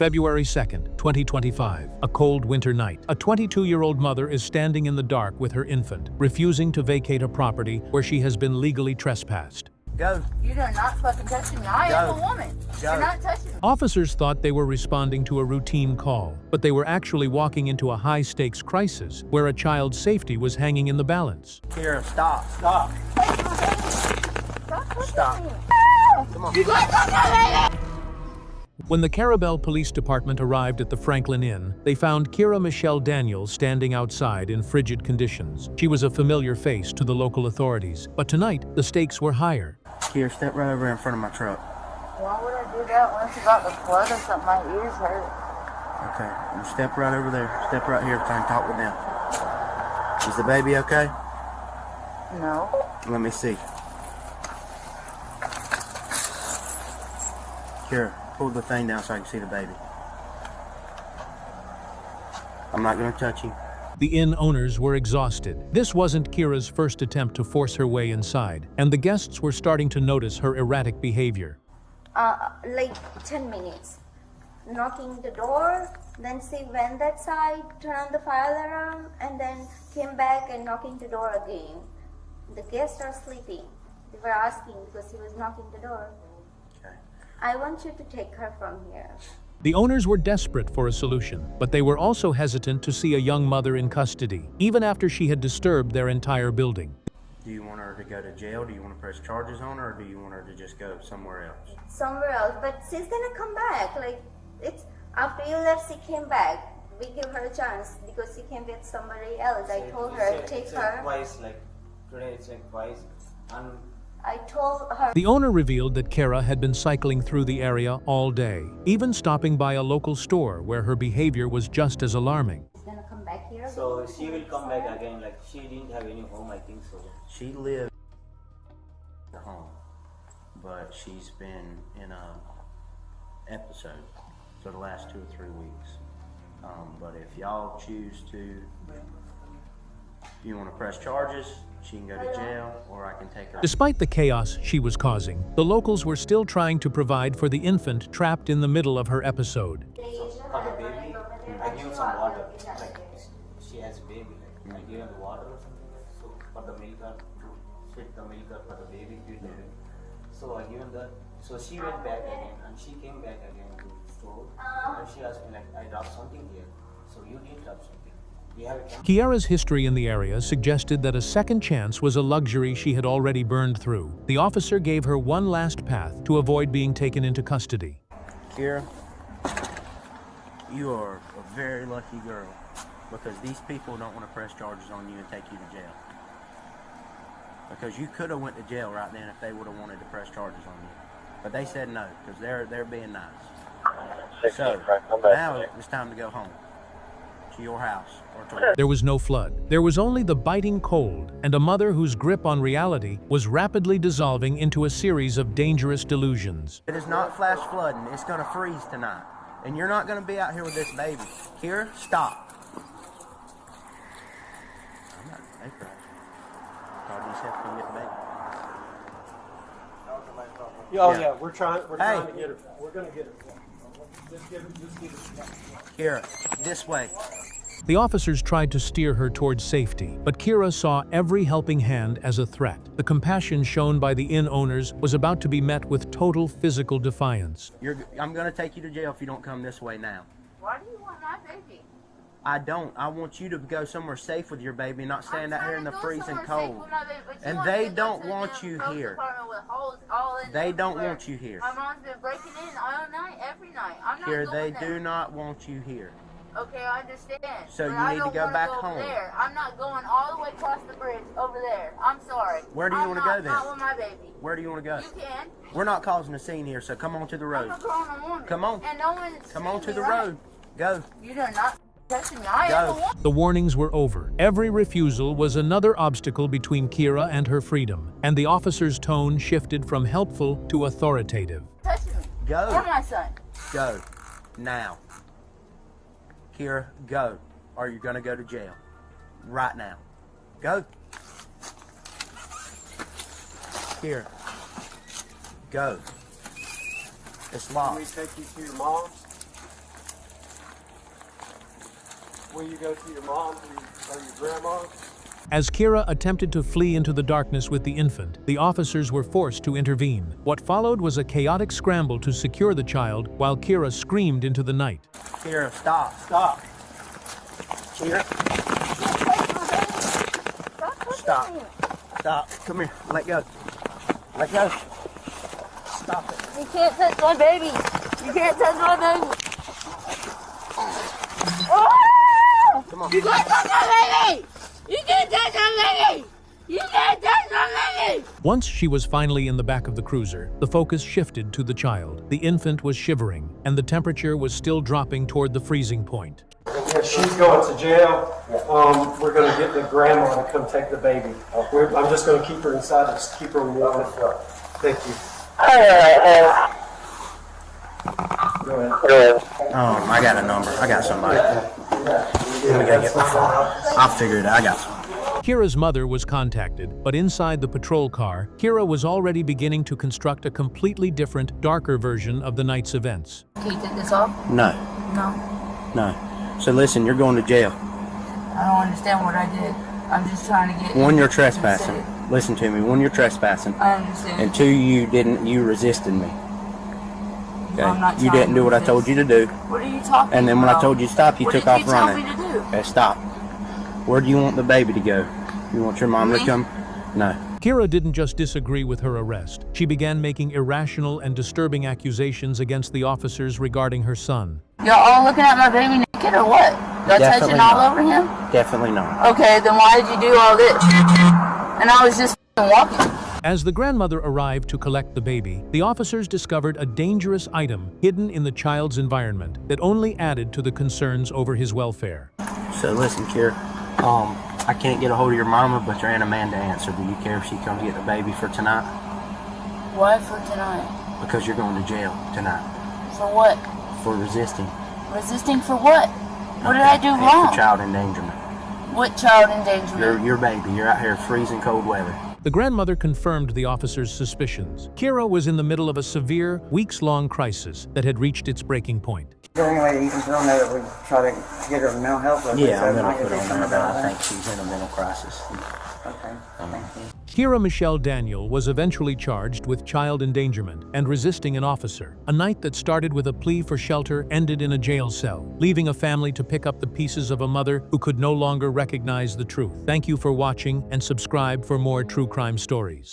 February 2nd, 2025, a cold winter night. A 22-year-old mother is standing in the dark with her infant, refusing to vacate a property where she has been legally trespassed. Go. You are not fucking touching me. I am a woman. Go. You're not touching me. Officers thought they were responding to a routine call, but they were actually walking into a high-stakes crisis where a child's safety was hanging in the balance. Kira, stop. Stop. Stop touching Stop. me. Come on. You guys touch my baby! When the Carabel Police Department arrived at the Franklin Inn, they found Kira Michelle Daniels standing outside in frigid conditions. She was a familiar face to the local authorities, but tonight the stakes were higher. Kira, step right over in front of my truck. Why would I do that once you got the flood or something? My ears hurt. Okay, you step right over there. Step right here so I can talk with them. Is the baby okay? No. Let me see. Kira, pull the thing down so I can see the baby. I'm not going to touch you. The inn owners were exhausted. This wasn't Kira's first attempt to force her way inside, and the guests were starting to notice her erratic behavior. Like 10 minutes. Knocking the door, then she went that side, turned on the fire alarm, and then came back and knocking the door again. The guests are sleeping. They were asking because he was knocking the door. Okay. I want you to take her from here. The owners were desperate for a solution, but they were also hesitant to see a young mother in custody, even after she had disturbed their entire building. Do you want her to go to jail? Do you want to press charges on her? Or do you want her to just go somewhere else? Somewhere else, but she's gonna come back. Like, it's after you left, she came back. We give her a chance because she came with somebody else. I told her, take her. Twice, like today it's like twice. And I told her. The owner revealed that Kara had been cycling through the area all day, even stopping by a local store where her behavior was just as alarming. She's gonna come back here. so she will come back again. Like she didn't have any home, I think so. She lived at home, but she's been in a episode for the last 2 or 3 weeks. But if y'all choose to, you want to press charges, she can go to jail, or I can take her. Despite the chaos she was causing, the locals were still trying to provide for the infant trapped in the middle of her episode. So for the baby, I give her some water. Like she has a baby, like I give her the water or something. So for the milk, to fit the milk for the baby, feed the baby. So I give her that. So she went back again, and she came back again to the store, and she asked me like, I dropped something here. So you did drop something. We have a camera. Kiara's history in the area suggested that a second chance was a luxury she had already burned through. The officer gave her one last path to avoid being taken into custody. Kira, you are a very lucky girl because these people don't want to press charges on you and take you to jail. Because you could have went to jail right then if they would have wanted to press charges on you. But they said no because they're being nice. So now it's time to go home to your house or to. There was no flood. There was only the biting cold and a mother whose grip on reality was rapidly dissolving into a series of dangerous delusions. It is not flash flooding. It's going to freeze tonight. And you're not going to be out here with this baby. Kira, stop. I'm not a baby. Told you said to get the baby. Oh Yeah. yeah, we're trying to Hey. get her. We're gonna get her. Just give it. Kira, this way. The officers tried to steer her towards safety, but Kira saw every helping hand as a threat. The compassion shown by the inn owners was about to be met with total physical defiance. I'm going to take you to jail if you don't come this way now. Why do you want my baby? I don't. I want you to go somewhere safe with your baby and not stand out here in the freezing cold. And they don't want you here. They don't want you here. My mom's been breaking in all night, every night. I'm not Here, going they there. do not want you here. Okay, I understand. So but you I need to don't go wanna back over home. There. I'm not going all the way across the bridge over there. I'm sorry. Where do you want to go then? Not with my baby. Where do you want to go? You can. We're not causing a scene here, so come on to the I'm road. a grown woman. Come on. And no one's Come on to seeing the me, right? road. Go. You're not touching me. I Go. am a woman. The warnings were over. Every refusal was another obstacle between Kira and her freedom, and the officer's tone shifted from helpful to authoritative. Touching me. Go. Or my son. Go. Now. Kira, go. Or you're going to go to jail. Right now. Go. Kira. Go. It's Can locked. we take you to your mom's? Will you go to your mom or your grandma? As Kira attempted to flee into the darkness with the infant, the officers were forced to intervene. What followed was a chaotic scramble to secure the child while Kira screamed into the night. Kira, stop, stop. Kira, stop, stop. Come here, let go. Let go. Stop it. You can't touch my baby. You can't touch my baby. Oh! Come on. You can't touch my baby! You can't touch my baby! You can't touch my baby! Once she was finally in the back of the cruiser, the focus shifted to the child. The infant was shivering, and the temperature was still dropping toward the freezing point. If she's going to jail, we're going to get the grandma to come take the baby. I'm just going to keep her inside, just keep her warm. Thank you. Go ahead. I got a number. I got somebody. Let me go get my phone. I'll figure it out. I got some. Kira's mother was contacted, but inside the patrol car, Kira was already beginning to construct a completely different, darker version of the night's events. Can you take this off? No, No. no. So listen, you're going to jail. I don't understand what I did. I'm just trying to get... One, you're trespassing. Listen to me. One, you're trespassing. I understand. And two, you resisted me. Okay? I'm not You trying didn't to do what I resist. told you to do. What are you talking about? And then when I told you to stop, you What took did off you tell running. me to do? Okay, stop. Where do you want the baby to go? You want your mom to Me? come? No. Kira didn't just disagree with her arrest. She began making irrational and disturbing accusations against the officers regarding her son. Y'all all looking at my baby naked or what? Y'all Definitely touching all not. over him? Definitely not. Okay, then why did you do all this? And I was just walking. As the grandmother arrived to collect the baby, the officers discovered a dangerous item hidden in the child's environment that only added to the concerns over his welfare. So listen, Kira. I can't get a hold of your mama, but your Aunt Amanda answered. Do you care if she comes get the baby for tonight? Why for tonight? Because you're going to jail tonight For what? for resisting. Resisting for what? What did I do And wrong? for child endangerment. What child endangerment? Your baby. You're out here freezing cold weather. The grandmother confirmed the officers' suspicions. Kira was in the middle of a severe, weeks-long crisis that had reached its breaking point. Is there any way you can put on there that we try to get her mental health? Yeah, I'm going to put on there that I think she's in a mental crisis. Okay, thank you. Kira Michelle Daniel was eventually charged with child endangerment and resisting an officer. A night that started with a plea for shelter ended in a jail cell, leaving a family to pick up the pieces of a mother who could no longer recognize the truth. Thank you for watching and subscribe for more true crime stories.